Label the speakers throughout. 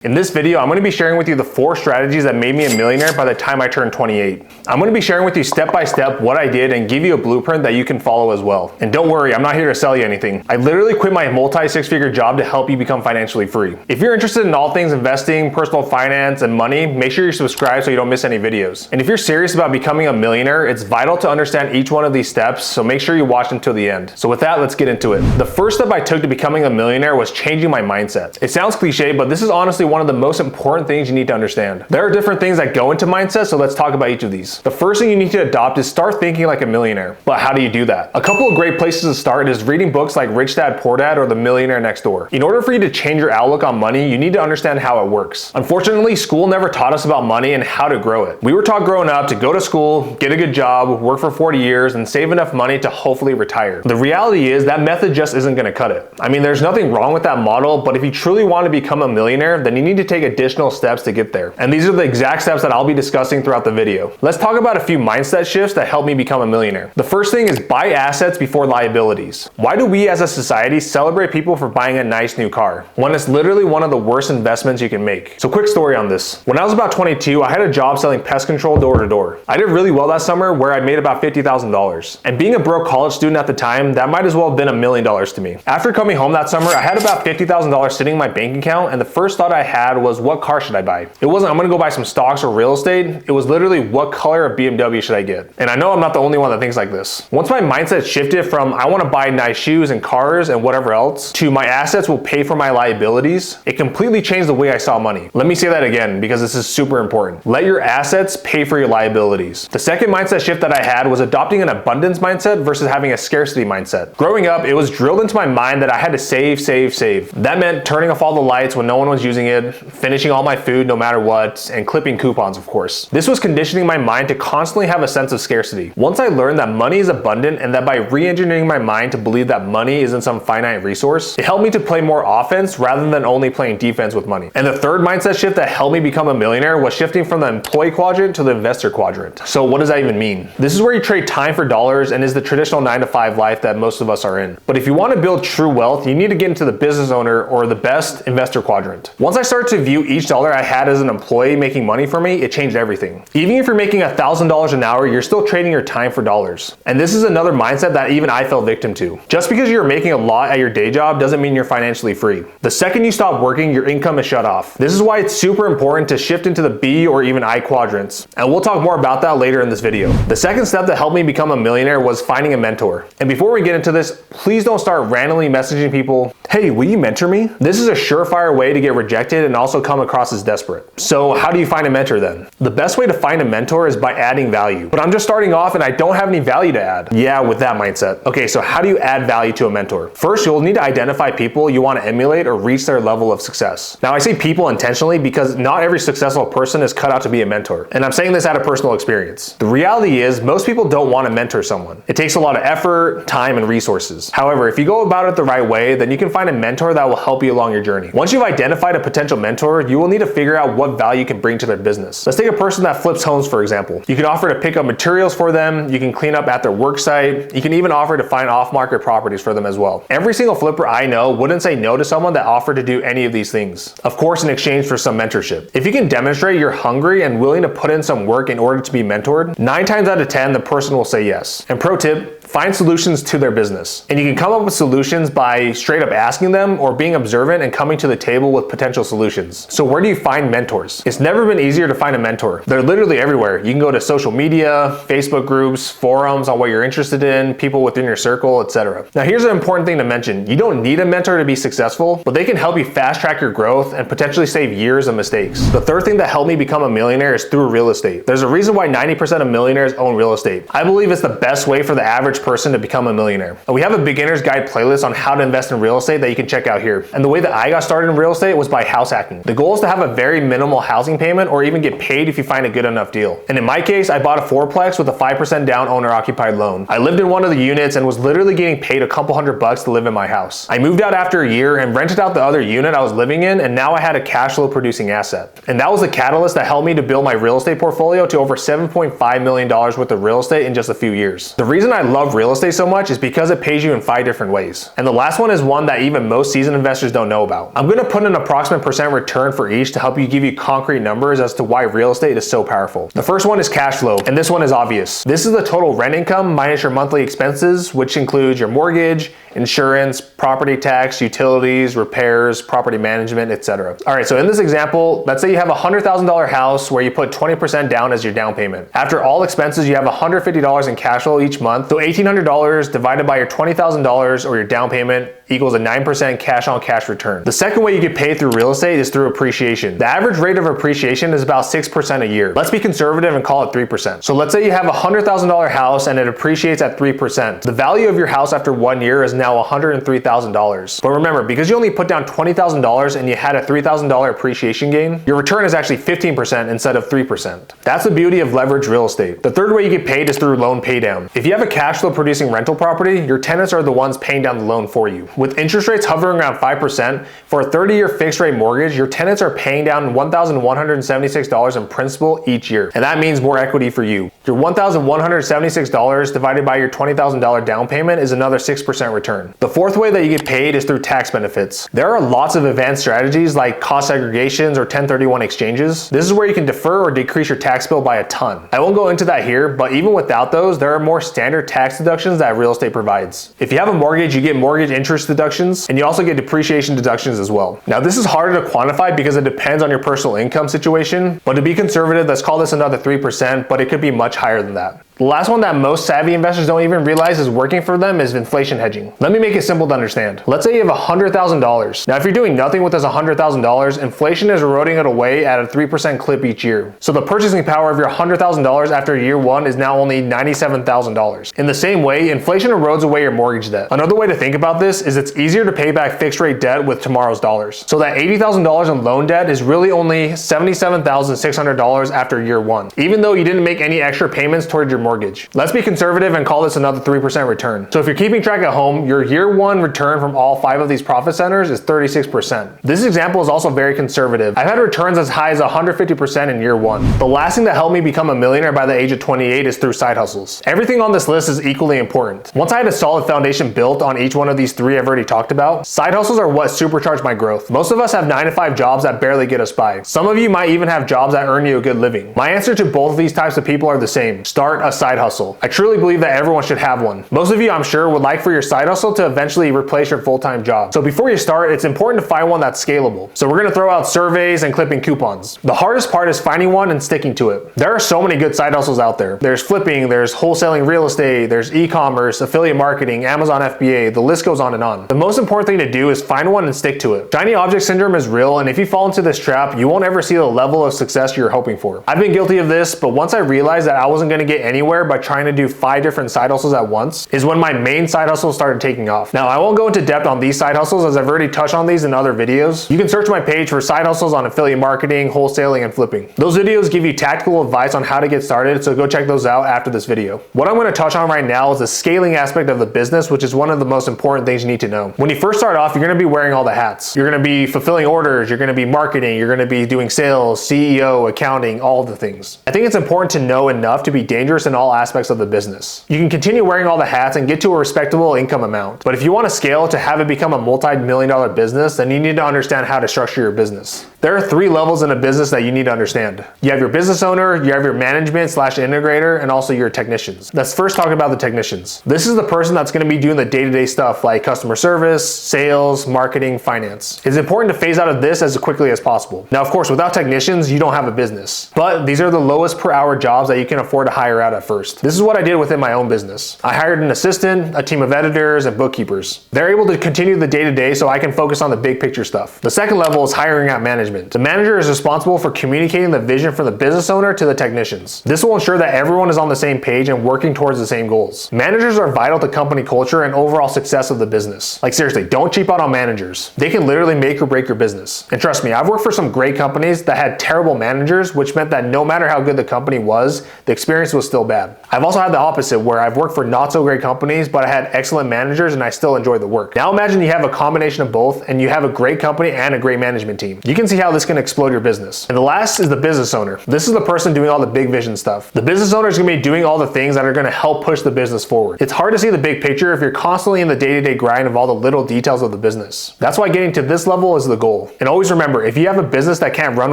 Speaker 1: In this video, I'm going to be sharing with you the 4 strategies that made me a millionaire by the time I turned 28. I'm going to be sharing with you step by step what I did and give you a blueprint that you can follow as well. And don't worry, I'm not here to sell you anything. I literally quit my multi-6-figure job to help you become financially free. If you're interested in all things investing, personal finance, and money, make sure you subscribe so you don't miss any videos. And if you're serious about becoming a millionaire, it's vital to understand each one of these steps, so make sure you watch until the end. So with that, let's get into it. The first step I took to becoming a millionaire was changing my mindset. It sounds cliche, but this is honestly one of the most important things you need to understand. There are different things that go into mindset, so let's talk about each of these. The first thing you need to adopt is start thinking like a millionaire. But how do you do that? A couple of great places to start is reading books like Rich Dad Poor Dad or The Millionaire Next Door. In order for you to change your outlook on money, you need to understand how it works. Unfortunately, school never taught us about money and how to grow it. We were taught growing up to go to school, get a good job, work for 40 years, and save enough money to hopefully retire. The reality is that method just isn't going to cut it. I mean, there's nothing wrong with that model, but if you truly want to become a millionaire, then you need to take additional steps to get there. And these are the exact steps that I'll be discussing throughout the video. Let's talk about a few mindset shifts that helped me become a millionaire. The first thing is buy assets before liabilities. Why do we as a society celebrate people for buying a nice new car when it's literally one of the worst investments you can make? So quick story on this. When I was about 22, I had a job selling pest control door to door. I did really well that summer where I made about $50,000. And being a broke college student at the time, that might as well have been $1 million to me. After coming home that summer, I had about $50,000 sitting in my bank account, and the first thought I had was, what car should I buy? It wasn't, I'm gonna go buy some stocks or real estate. It was literally, what color of BMW should I get? And I know I'm not the only one that thinks like this. Once my mindset shifted from I wanna buy nice shoes and cars and whatever else to my assets will pay for my liabilities, it completely changed the way I saw money. Let me say that again because this is super important. Let your assets pay for your liabilities. The second mindset shift that I had was adopting an abundance mindset versus having a scarcity mindset. Growing up, it was drilled into my mind that I had to save, save, save. That meant turning off all the lights when no one was using it, finishing all my food no matter what, and clipping coupons, of course. This was conditioning my mind to constantly have a sense of scarcity. Once I learned that money is abundant and that by re-engineering my mind to believe that money isn't some finite resource, it helped me to play more offense rather than only playing defense with money. And the third mindset shift that helped me become a millionaire was shifting from the employee quadrant to the investor quadrant. So what does that even mean? This is where you trade time for dollars and is the traditional 9-to-5 life that most of us are in. But if you want to build true wealth, you need to get into the business owner or the best investor quadrant. Once I started to view each dollar I had as an employee making money for me, it changed everything. Even if you're making $1,000 an hour, you're still trading your time for dollars. And this is another mindset that even I fell victim to. Just because you're making a lot at your day job doesn't mean you're financially free. The second you stop working, your income is shut off. This is why it's super important to shift into the B or even I quadrants. And we'll talk more about that later in this video. The second step that helped me become a millionaire was finding a mentor. And before we get into this, please don't start randomly messaging people, hey, will you mentor me? This is a surefire way to get rejected and also come across as desperate. So how do you find a mentor then? The best way to find a mentor is by adding value. But I'm just starting off and I don't have any value to add. Yeah, with that mindset. Okay, so how do you add value to a mentor? First, you'll need to identify people you want to emulate or reach their level of success. Now, I say people intentionally because not every successful person is cut out to be a mentor. And I'm saying this out of personal experience. The reality is most people don't want to mentor someone. It takes a lot of effort, time, and resources. However, if you go about it the right way, then you can find a mentor that will help you along your journey. Once you've identified a potential mentor, you will need to figure out what value you can bring to their business. Let's take a person that flips homes, for example. You can offer to pick up materials for them, you can clean up at their work site, you can even offer to find off-market properties for them as well. Every single flipper I know wouldn't say no to someone that offered to do any of these things. Of course, in exchange for some mentorship. If you can demonstrate you're hungry and willing to put in some work in order to be mentored, 9 times out of 10, the person will say yes. And pro tip, find solutions to their business. And you can come up with solutions by straight up asking them or being observant and coming to the table with potential solutions. So where do you find mentors? It's never been easier to find a mentor. They're literally everywhere. You can go to social media, Facebook groups, forums on what you're interested in, people within your circle, etc. Now here's an important thing to mention. You don't need a mentor to be successful, but they can help you fast track your growth and potentially save years of mistakes. The third thing that helped me become a millionaire is through real estate. There's a reason why 90% of millionaires own real estate. I believe it's the best way for the average person to become a millionaire. And we have a beginner's guide playlist on how to invest in real estate that you can check out here. And the way that I got started in real estate was by house hacking. The goal is to have a very minimal housing payment or even get paid if you find a good enough deal. And in my case, I bought a 4-plex with a 5% down owner-occupied loan. I lived in one of the units and was literally getting paid a couple $100 to live in my house. I moved out after a year and rented out the other unit I was living in, and now I had a cash flow producing asset. And that was the catalyst that helped me to build my real estate portfolio to over $7.5 million worth of real estate in just a few years. The reason I love love real estate so much is because it pays you in 5 different ways. And the last one is one that even most seasoned investors don't know about. I'm gonna put an approximate percent return for each to help you give you concrete numbers as to why real estate is so powerful. The first one is cash flow, and this one is obvious. This is the total rent income minus your monthly expenses, which includes your mortgage, insurance, property tax, utilities, repairs, property management, etc. All right, so in this example, let's say you have a $100,000 house where you put 20% down as your down payment. After all expenses, you have $150 in cash flow each month. So $1,800 divided by your $20,000 or your down payment equals a 9% cash on cash return. The second way you get paid through real estate is through appreciation. The average rate of appreciation is about 6% a year. Let's be conservative and call it 3%. So let's say you have a $100,000 house and it appreciates at 3%. The value of your house after 1 year is now $103,000. But remember, because you only put down $20,000 and you had a $3,000 appreciation gain, your return is actually 15% instead of 3%. That's the beauty of leveraged real estate. The third way you get paid is through loan pay down. If you have a cash flow producing rental property, your tenants are the ones paying down the loan for you. With interest rates hovering around 5%, for a 30-year fixed rate mortgage, your tenants are paying down $1,176 in principal each year. And that means more equity for you. Your $1,176 divided by your $20,000 down payment is another 6% return. The fourth way that you get paid is through tax benefits. There are lots of advanced strategies like cost segregations or 1031 exchanges. This is where you can defer or decrease your tax bill by a ton. I won't go into that here, but even without those, there are more standard tax deductions that real estate provides. If you have a mortgage, you get mortgage interest deductions, and you also get depreciation deductions as well. Now, this is harder to quantify because it depends on your personal income situation, but to be conservative, let's call this another 3%, but it could be much higher than that. The last one that most savvy investors don't even realize is working for them is inflation hedging. Let me make it simple to understand. Let's say you have $100,000. Now, if you're doing nothing with this $100,000, inflation is eroding it away at a 3% clip each year. So the purchasing power of your $100,000 after year one is now only $97,000. In the same way, inflation erodes away your mortgage debt. Another way to think about this is it's easier to pay back fixed rate debt with tomorrow's dollars. So that $80,000 in loan debt is really only $77,600 after year one, even though you didn't make any extra payments towards your mortgage. Let's be conservative and call this another 3% return. So if you're keeping track at home, your year one return from all 5 of these profit centers is 36%. This example is also very conservative. I've had returns as high as 150% in year one. The last thing that helped me become a millionaire by the age of 28 is through side hustles. Everything on this list is equally important. Once I had a solid foundation built on each one of these 3 I've already talked about, side hustles are what supercharge my growth. Most of us have 9-to-5 jobs that barely get us by. Some of you might even have jobs that earn you a good living. My answer to both of these types of people are the same. Start a side hustle. I truly believe that everyone should have one. Most of you, I'm sure, would like for your side hustle to eventually replace your full-time job. So before you start, it's important to find one that's scalable. So we're gonna throw out surveys and clipping coupons. The hardest part is finding one and sticking to it. There are so many good side hustles out there. There's flipping, there's wholesaling real estate, there's e-commerce, affiliate marketing, Amazon FBA, the list goes on and on. The most important thing to do is find one and stick to it. Shiny object syndrome is real, and if you fall into this trap, you won't ever see the level of success you're hoping for. I've been guilty of this, but once I realized that I wasn't gonna get anywhere by trying to do 5 different side hustles at once is when my main side hustle started taking off. Now, I won't go into depth on these side hustles as I've already touched on these in other videos. You can search my page for side hustles on affiliate marketing, wholesaling, and flipping. Those videos give you tactical advice on how to get started, so go check those out after this video. What I'm gonna touch on right now is the scaling aspect of the business, which is one of the most important things you need to know. When you first start off, you're gonna be wearing all the hats. You're gonna be fulfilling orders, you're gonna be marketing, you're gonna be doing sales, CEO, accounting, all of the things. I think it's important to know enough to be dangerous in all aspects of the business. You can continue wearing all the hats and get to a respectable income amount. But if you want to scale to have it become a multi-million-dollar business, then you need to understand how to structure your business. There are 3 levels in a business that you need to understand. You have your business owner, you have your management/integrator, and also your technicians. Let's first talk about the technicians. This is the person that's going to be doing the day-to-day stuff like customer service, sales, marketing, finance. It's important to phase out of this as quickly as possible. Now, of course, without technicians, you don't have a business. But these are the lowest per hour jobs that you can afford to hire out at first. This is what I did within my own business. I hired an assistant, a team of editors, and bookkeepers. They're able to continue the day-to-day so I can focus on the big picture stuff. The second level is hiring out management. The manager is responsible for communicating the vision from the business owner to the technicians. This will ensure that everyone is on the same page and working towards the same goals. Managers are vital to company culture and overall success of the business. Like seriously, don't cheap out on managers. They can literally make or break your business. And trust me, I've worked for some great companies that had terrible managers, which meant that no matter how good the company was, the experience was still bad. I've also had the opposite, where I've worked for not so great companies, but I had excellent managers and I still enjoyed the work. Now imagine you have a combination of both and you have a great company and a great management team. You can see how this can explode your business. And the last is the business owner. This is the person doing all the big vision stuff. The business owner is going to be doing all the things that are going to help push the business forward. It's hard to see the big picture if you're constantly in the day-to-day grind of all the little details of the business. That's why getting to this level is the goal. And always remember, if you have a business that can't run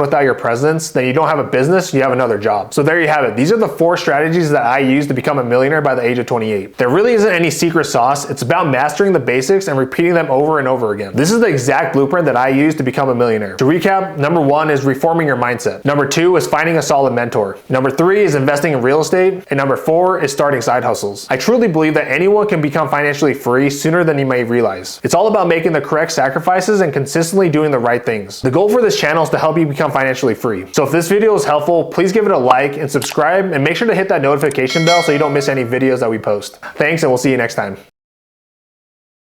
Speaker 1: without your presence, then you don't have a business, you have another job. So there you have it. These are the 4 strategies that I use to become a millionaire by the age of 28. There really isn't any secret sauce. It's about mastering the basics and repeating them over and over again. This is the exact blueprint that I use to become a millionaire. To recap, number 1 is reforming your mindset. Number 2 is finding a solid mentor. Number 3 is investing in real estate. And number 4 is starting side hustles. I truly believe that anyone can become financially free sooner than you may realize. It's all about making the correct sacrifices and consistently doing the right things. The goal for this channel is to help you become financially free. So if this video is helpful, please give it a like and subscribe, and make sure to hit that notification bell so you don't miss any videos that we post. Thanks, and we'll see you next time.